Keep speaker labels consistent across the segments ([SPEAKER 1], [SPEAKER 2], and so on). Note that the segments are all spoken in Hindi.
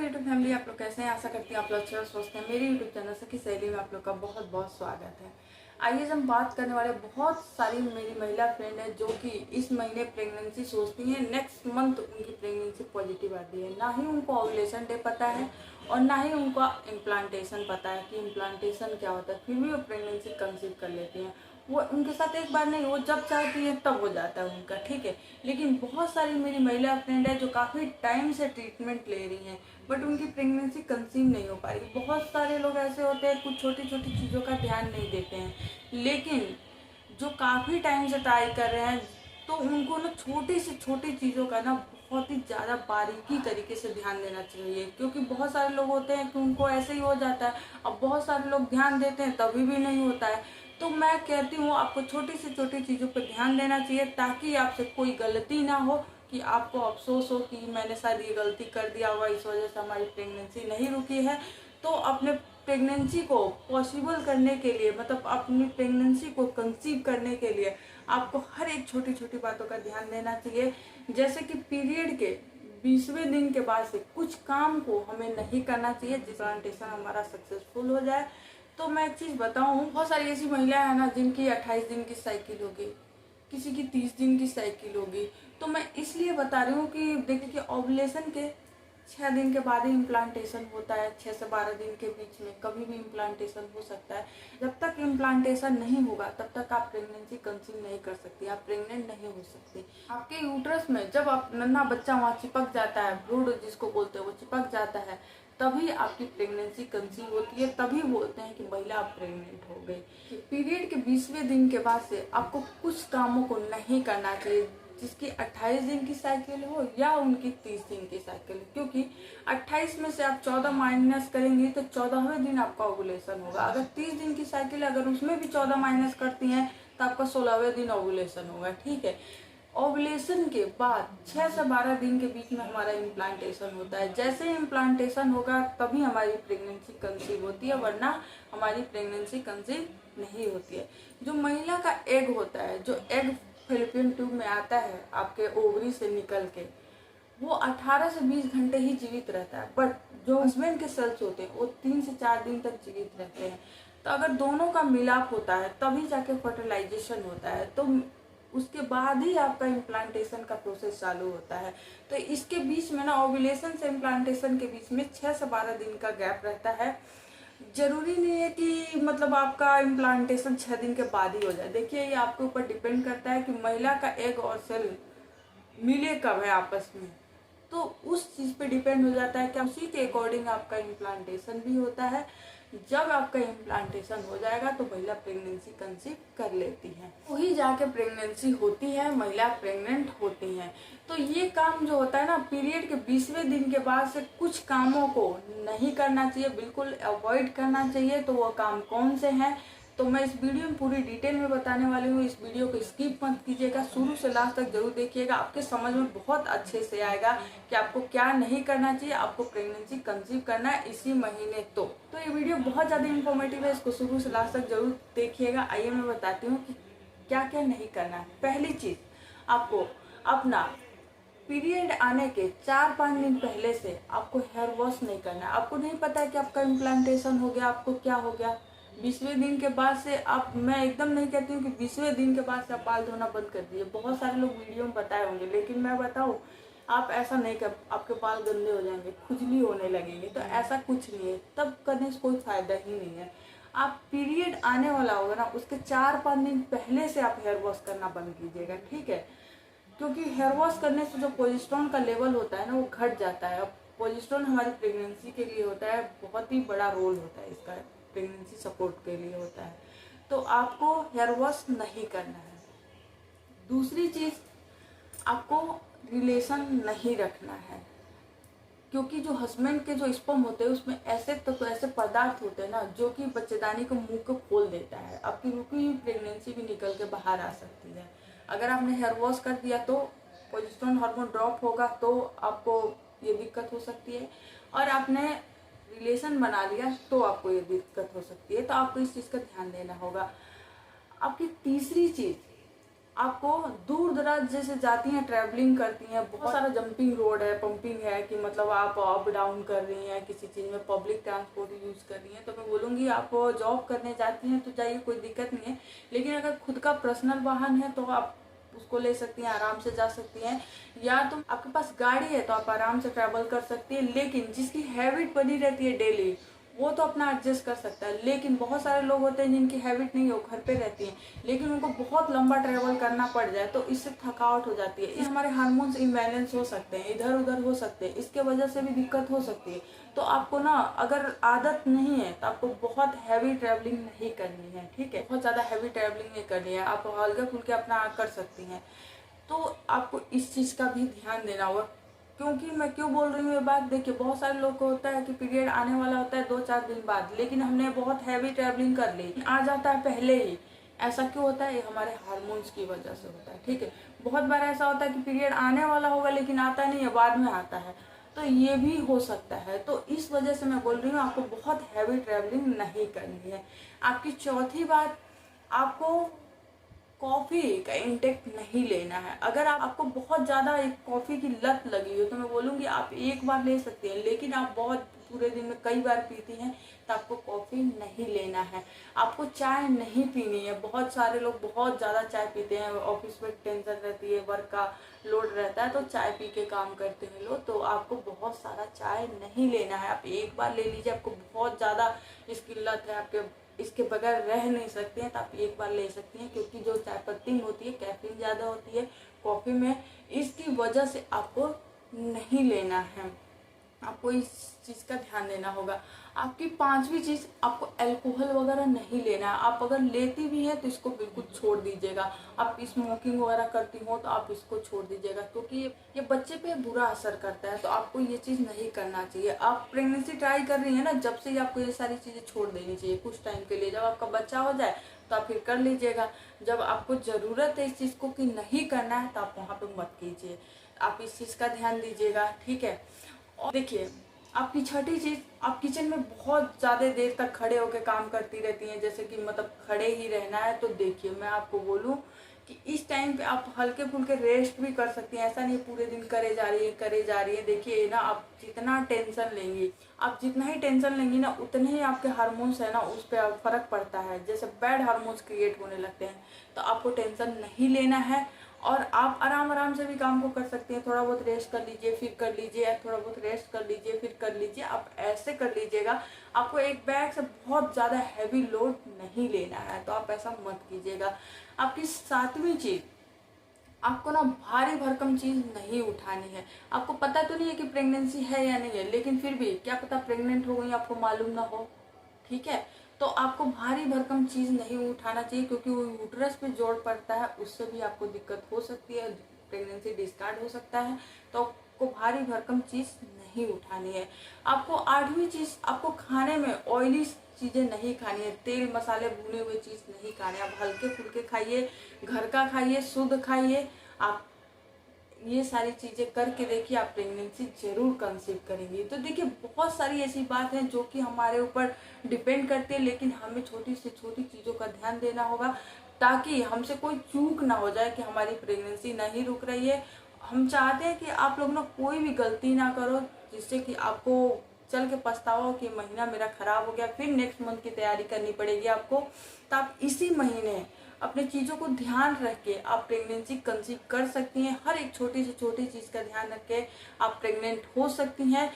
[SPEAKER 1] यूट्यूब फैमिली, आप लोग कैसे हैं? आशा करती हूँ आप लोग अच्छे और स्वस्थ हैं। मेरे यूट्यूब चैनल सखी सहेली में आप लोग का बहुत बहुत स्वागत है। आइए हम बात करने वाले, बहुत सारी मेरी महिला फ्रेंड है जो कि इस महीने प्रेगनेंसी सोचती हैं, नेक्स्ट मंथ उनकी प्रेगनेंसी पॉजिटिव आती है। ना ही उनको ओव्यूलेशन डे पता है और ना ही उनका इम्प्लांटेशन पता है कि इम्प्लांटेशन क्या होता है, फिर भी वो प्रेगनेंसी कंसीव कर लेती हैं। वो उनके साथ एक बार नहीं, वो जब चाहती है तब हो जाता है उनका, ठीक है। लेकिन बहुत सारी मेरी महिला फ्रेंड है जो काफ़ी टाइम से ट्रीटमेंट ले रही हैं बट उनकी प्रेगनेंसी कंसीव नहीं हो पा रही। बहुत सारे लोग ऐसे होते हैं कुछ छोटी छोटी चीज़ों का ध्यान नहीं देते हैं, लेकिन जो काफ़ी टाइम से ट्राई कर रहे हैं तो उनको ना छोटी से छोटी चीज़ों का ना बहुत ही ज़्यादा बारीकी तरीके से ध्यान देना चाहिए, क्योंकि बहुत सारे लोग होते हैं कि उनको ऐसे ही हो जाता है। अब बहुत सारे लोग ध्यान देते हैं तभी भी नहीं होता है। तो मैं कहती हूँ आपको छोटी से छोटी चीज़ों पर ध्यान देना चाहिए ताकि आपसे कोई गलती ना हो कि आपको अफसोस हो कि मैंने शायद ये गलती कर दिया होगा, इस वजह से हमारी प्रेगनेंसी नहीं रुकी है। तो अपने प्रेगनेंसी को पॉसिबल करने के लिए, मतलब अपनी प्रेगनेंसी को कंसीव करने के लिए आपको हर एक छोटी छोटी बातों का ध्यान देना चाहिए। जैसे कि पीरियड के 20वें दिन के बाद से कुछ काम को हमें नहीं करना चाहिए जिस प्लांटेशन हमारा सक्सेसफुल हो जाए। तो मैं एक चीज़ बताऊँ, बहुत सारी ऐसी महिलाएं हैं ना जिनकी 28 दिन की साइकिल होगी, किसी की 30 दिन की साइकिल होगी। तो मैं इसलिए बता रही हूँ कि देखिए कि ओव्यूलेशन के 6 दिन के बाद ही इम्प्लांटेशन होता है। 6 से 12 दिन के बीच में कभी भी इम्प्लांटेशन हो सकता है। जब तक इम्प्लांटेशन नहीं होगा तब तक आप प्रेगनेंसी कंसीव नहीं कर सकती, आप प्रेग्नेंट नहीं हो सकती। आपके यूट्रस में जब आप नन्हा बच्चा वहाँ चिपक जाता है, ब्रूड जिसको बोलते हैं, वो चिपक जाता है, तभी आपकी प्रेगनेंसी कंसीव होती है, तभी बोलते हैं कि महिला आप प्रेग्नेंट हो गई। पीरियड के 20वें दिन के बाद से आपको कुछ कामों को नहीं करना चाहिए जिसकी 28 दिन की साइकिल हो या उनकी 30 दिन की साइकिल, क्योंकि 28 में से आप 14 माइनस करेंगी तो 14वें दिन आपका ओवुलेशन होगा। अगर 30 दिन की साइकिल अगर उसमें भी 14 माइनस करती हैं तो आपका 16वें दिन ओवुलेशन होगा, ठीक है। ओवुलेशन के बाद 6 से 12 दिन के बीच में हमारा इम्प्लांटेशन होता है। जैसे इम्प्लांटेशन होगा तभी हमारी प्रेगनेंसी कंसीव होती है, वरना हमारी प्रेगनेंसी कंसीव नहीं होती है। जो महिला का एग होता है, जो एग फैलोपियन ट्यूब में आता है आपके ओवरी से निकल के, वो 18 से 20 घंटे ही जीवित रहता है। बट जो हस्बैंड के सेल्स होते हैं वो 3 से 4 दिन तक जीवित रहते हैं। तो अगर दोनों का मिलाप होता है तभी जाके फर्टिलाइजेशन होता है, तो उसके बाद ही आपका इम्प्लांटेशन का प्रोसेस चालू होता है। तो इसके बीच में ना, ओव्यूलेशन से इम्प्लांटेशन के बीच में 6 से 12 दिन का गैप रहता है। जरूरी नहीं है कि मतलब आपका इम्प्लांटेशन 6 दिन के बाद ही हो जाए। देखिए ये आपके ऊपर डिपेंड करता है कि महिला का एग और सेल मिले कब है आपस में, तो उस चीज़ पे डिपेंड हो जाता है कि उसी के अकॉर्डिंग आपका इम्प्लांटेशन भी होता है। जब आपका इम्प्लांटेशन हो जाएगा तो महिला प्रेगनेंसी कंसीव कर लेती है, वही जाके प्रेगनेंसी होती है, महिला प्रेग्नेंट होती है। तो ये काम जो होता है ना, पीरियड के 20वें दिन के बाद से कुछ कामों को नहीं करना चाहिए, बिल्कुल अवॉइड करना चाहिए। तो वो काम कौन से हैं तो मैं इस वीडियो में पूरी डिटेल में बताने वाली हूँ। इस वीडियो को स्किप मत कीजिएगा, शुरू से लास्ट तक जरूर देखिएगा, आपके समझ में बहुत अच्छे से आएगा कि आपको क्या नहीं करना चाहिए। आपको प्रेगनेंसी कंसीव करना है इसी महीने। तो ये वीडियो बहुत ज़्यादा इन्फॉर्मेटिव है, इसको शुरू से लास्ट तक जरूर देखिएगा। आइए मैं बताती हूँ कि क्या क्या नहीं करना है। पहली चीज़, आपको अपना पीरियड आने के 4-5 दिन पहले से आपको हेयर वॉश नहीं करना है। आपको नहीं पता है कि आपका इम्प्लांटेशन हो गया, आपको क्या हो गया। 20वें दिन के बाद से आप, मैं एकदम नहीं कहती हूँ कि 20वें दिन के बाद से आप बाल धोना बंद कर दीजिए। बहुत सारे लोग वीडियो में बताए होंगे, लेकिन मैं बताऊँ आप ऐसा नहीं कर, आपके बाल गंदे हो जाएंगे, खुजली होने लगेंगे, तो ऐसा कुछ नहीं है। तब करने से कोई फायदा ही नहीं है। आप पीरियड आने वाला होगा ना, उसके 4-5 दिन पहले से आप हेयर वॉश करना बंद कीजिएगा, ठीक है। क्योंकि हेयर वॉश करने से जो प्रोजेस्टेरोन का लेवल होता है ना, वो घट जाता है। अब प्रोजेस्टेरोन हमारी प्रेगनेंसी के लिए होता है, बहुत ही बड़ा रोल होता है इसका, प्रेगनेंसी सपोर्ट के लिए होता है। तो आपको हेयर वॉश नहीं करना है। दूसरी चीज़, आपको रिलेशन नहीं रखना है, क्योंकि जो हस्बैंड के जो स्पर्म होते हैं उसमें ऐसे पदार्थ होते हैं ना जो कि बच्चेदानी को मुंह को खोल देता है। आपकी रुकी हुई प्रेगनेंसी भी निकल के बाहर आ सकती है। अगर आपने हेयर वॉश कर दिया तो प्रोजेस्टेरोन हार्मोन ड्रॉप होगा, तो आपको ये दिक्कत हो सकती है। और आपने रिलेशन बना लिया तो आपको ये दिक्कत हो सकती है। तो आपको इस चीज़ का ध्यान देना होगा। आपकी तीसरी चीज़, आपको दूर दराज जैसे जाती हैं, ट्रैवलिंग करती हैं, बहुत सारा जंपिंग रोड है, पंपिंग है कि मतलब आप अप डाउन कर रही हैं किसी चीज़ में, पब्लिक ट्रांसपोर्ट यूज़ कर रही हैं, तो मैं बोलूँगी आप जॉब करने जाती हैं तो जाइए, कोई दिक्कत नहीं है। लेकिन अगर खुद का पर्सनल वाहन है तो आप उसको ले सकती हैं, आराम से जा सकती हैं। या तो आपके पास गाड़ी है तो आप आराम से ट्रैवल कर सकती हैं। लेकिन जिसकी हैबिट बनी रहती है डेली, वो तो अपना एडजस्ट कर सकता है। लेकिन बहुत सारे लोग होते हैं जिनकी हैबिट नहीं हो, घर पे रहती हैं, लेकिन उनको बहुत लंबा ट्रैवल करना पड़ जाए तो इससे थकावट हो जाती है। इस हमारे हार्मोन्स इम्बैलेंस हो सकते हैं, इधर उधर हो सकते हैं, इसके वजह से भी दिक्कत हो सकती है। तो आपको ना अगर आदत नहीं है तो आपको बहुत हैवी ट्रैवलिंग नहीं करनी है, ठीक है, बहुत ज़्यादा हैवी ट्रैवलिंग नहीं करनी है, आप हल्के फुल्के अपना कर सकती हैं। तो आपको इस चीज़ का भी ध्यान देना होगा। क्योंकि मैं क्यों बोल रही हूँ ये बात, देखिए बहुत सारे लोग को होता है कि पीरियड आने वाला होता है 2-4 दिन बाद, लेकिन हमने बहुत हैवी ट्रैवलिंग कर ली, आ जाता है पहले ही। ऐसा क्यों होता है? ये हमारे हार्मोन्स की वजह से होता है, ठीक है। बहुत बार ऐसा होता है कि पीरियड आने वाला होगा लेकिन आता नहीं है, बाद में आता है, तो ये भी हो सकता है। तो इस वजह से मैं बोल रही हूँ आपको बहुत हैवी ट्रैवलिंग नहीं करनी है। आपकी चौथी बात, आपको कॉफ़ी का इंटेक नहीं लेना है। अगर आपको बहुत ज़्यादा एक कॉफ़ी की लत लगी हो तो मैं बोलूँगी आप एक बार ले सकते हैं, लेकिन आप बहुत पूरे दिन में कई बार पीती हैं तो आपको कॉफ़ी नहीं लेना है। आपको चाय नहीं पीनी है। बहुत सारे लोग बहुत ज़्यादा चाय पीते हैं, ऑफिस में टेंशन रहती है, वर्क का लोड रहता है तो चाय पी के काम करते हैं लोग, तो आपको बहुत सारा चाय नहीं लेना है। आप एक बार ले लीजिए, आपको बहुत ज़्यादा इसकी लत है, आपके इसके बगैर रह नहीं सकते हैं तो आप एक बार ले सकती हैं। क्योंकि जो चाय पत्ती होती है कैफीन ज़्यादा होती है कॉफ़ी में, इसकी वजह से आपको नहीं लेना है। आपको इस चीज़ का ध्यान देना होगा। आपकी पांचवी चीज़, आपको अल्कोहल वगैरह नहीं लेना है। आप अगर लेती भी हैं तो इसको बिल्कुल छोड़ दीजिएगा। आप स्मोकिंग वगैरह करती हो तो आप इसको छोड़ दीजिएगा, क्योंकि ये बच्चे पे बुरा असर करता है, तो आपको ये चीज़ नहीं करना चाहिए। आप प्रेगनेंसी ट्राई कर रही हैं ना, जब से ही आपको ये सारी चीज़ें छोड़ देनी चाहिए कुछ टाइम के लिए। जब आपका बच्चा हो जाए तो आप फिर कर लीजिएगा। जब आपको ज़रूरत है इस चीज़ को कि नहीं करना है तो आप वहाँ पर मत कीजिए। आप इस चीज़ का ध्यान दीजिएगा, ठीक है। और देखिए, आपकी छठी चीज़, आप किचन में बहुत ज़्यादा देर तक खड़े होकर काम करती रहती हैं, जैसे कि मतलब खड़े ही रहना है। तो देखिए, मैं आपको बोलूँ कि इस टाइम पे आप हल्के फुल्के रेस्ट भी कर सकती हैं। ऐसा नहीं पूरे दिन करे जा रही है। देखिए ना, आप जितना टेंशन लेंगी, आप जितना ही टेंशन लेंगी ना, उतने ही आपके हार्मोन्स है ना उस पर फ़र्क पड़ता है। जैसे बैड हार्मोन्स क्रिएट होने लगते हैं, तो आपको टेंशन नहीं लेना है और आप आराम से भी काम को कर सकते हैं। थोड़ा बहुत रेस्ट कर लीजिए, फिर कर लीजिए, थोड़ा बहुत रेस्ट कर लीजिए, फिर कर लीजिए। आप ऐसे कर लीजिएगा। आपको एक बैग से बहुत ज़्यादा हैवी लोड नहीं लेना है, तो आप ऐसा मत कीजिएगा। आपकी सातवीं चीज़, आपको ना भारी भरकम चीज़ नहीं उठानी है। आपको पता तो नहीं है कि प्रेगनेंसी है या नहीं है, लेकिन फिर भी क्या पता प्रेग्नेंट हो गई आपको मालूम ना हो, ठीक है। तो आपको भारी भरकम चीज़ नहीं उठाना चाहिए, क्योंकि वो यूट्रस पे जोर पड़ता है, उससे भी आपको दिक्कत हो सकती है, प्रेगनेंसी डिस्चार्ज हो सकता है। तो आपको भारी भरकम चीज़ नहीं उठानी है। आपको आठवीं चीज़, आपको खाने में ऑयली चीज़ें नहीं खानी है। तेल मसाले भुने हुए चीज़ नहीं खाने। आप हल्के फुल्के खाइए, घर का खाइए, शुद्ध खाइए। आप ये सारी चीज़ें करके देखिए, आप प्रेगनेंसी जरूर कंसीव करेंगी। तो देखिए, बहुत सारी ऐसी बात है जो कि हमारे ऊपर डिपेंड करती है, लेकिन हमें छोटी से छोटी चीज़ों का ध्यान देना होगा ताकि हमसे कोई चूक ना हो जाए कि हमारी प्रेगनेंसी नहीं रुक रही है। हम चाहते हैं कि आप लोग ना कोई भी गलती ना करो जिससे कि आपको चल के पछतावा हो कि महीना मेरा खराब हो गया, फिर नेक्स्ट मंथ की तैयारी करनी पड़ेगी आपको। तो आप इसी महीने अपने चीज़ों को ध्यान रख के आप प्रेगनेंसी कंसीव कर सकती हैं। हर एक छोटी से छोटी चीज़ का ध्यान रख के आप प्रेग्नेंट हो सकती हैं।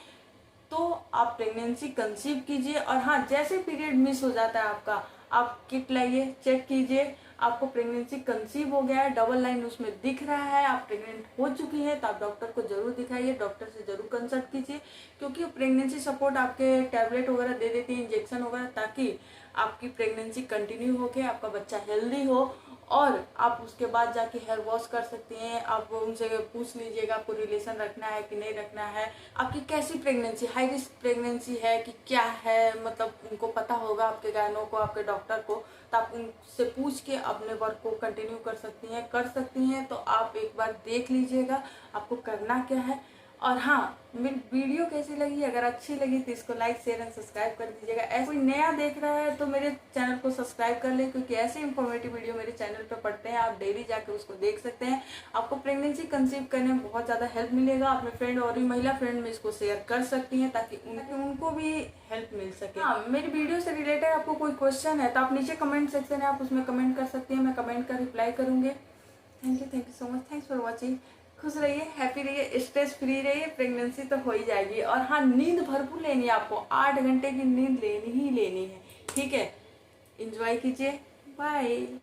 [SPEAKER 1] तो आप प्रेगनेंसी कंसीव कीजिए। और हाँ, जैसे पीरियड मिस हो जाता है आपका, आप किट लाइए, चेक कीजिए आपको प्रेगनेंसी कंसीव हो गया है, डबल लाइन उसमें दिख रहा है, आप प्रेग्नेंट हो चुकी है, तो आप डॉक्टर को जरूर दिखाइए, डॉक्टर से जरूर कंसल्ट कीजिए। क्योंकि प्रेगनेंसी सपोर्ट आपके टैबलेट वगैरह दे देती है, इंजेक्शन वगैरह, ताकि आपकी प्रेगनेंसी कंटिन्यू हो के आपका बच्चा हेल्दी हो। और आप उसके बाद जाके हेयर वॉश कर सकती हैं। आप उनसे पूछ लीजिएगा आपको रिलेशन रखना है कि नहीं रखना है, आपकी कैसी प्रेगनेंसी, हाई रिस्क प्रेगनेंसी है कि क्या है, मतलब उनको पता होगा, आपके गायनो को, आपके डॉक्टर को। तो आप उनसे पूछ के अपने वर्क को कंटिन्यू कर सकती हैं। तो आप एक बार देख लीजिएगा आपको करना क्या है। और हाँ, मेरी वीडियो कैसी लगी, अगर अच्छी लगी तो इसको लाइक शेयर एंड सब्सक्राइब कर दीजिएगा। ऐसे कोई नया देख रहा है तो मेरे चैनल को सब्सक्राइब कर ले, क्योंकि ऐसे इंफॉर्मेटिव वीडियो मेरे चैनल पर पड़ते हैं, आप डेली जाकर उसको देख सकते हैं। आपको प्रेगनेंसी कंसीव करने में बहुत ज़्यादा हेल्प मिलेगा। अपने फ्रेंड और भी महिला फ्रेंड में इसको शेयर कर सकती हैं ताकि उनको भी हेल्प मिल सके। हाँ, मेरी वीडियो से रिलेटेड आपको कोई क्वेश्चन है तो आप नीचे कमेंट सेक्शन है, आप उसमें कमेंट कर सकते हैं, मैं कमेंट का रिप्लाई करूँगी। Thank you so much, thanks for watching. खुश रहिए, हैप्पी रहिए, स्ट्रेस फ्री रहिए। प्रेगनेंसी तो हो ही जाएगी। और हाँ, नींद भरपूर लेनी है आपको, 8 घंटे की नींद लेनी ही लेनी है, ठीक है। एंजॉय कीजिए, बाय।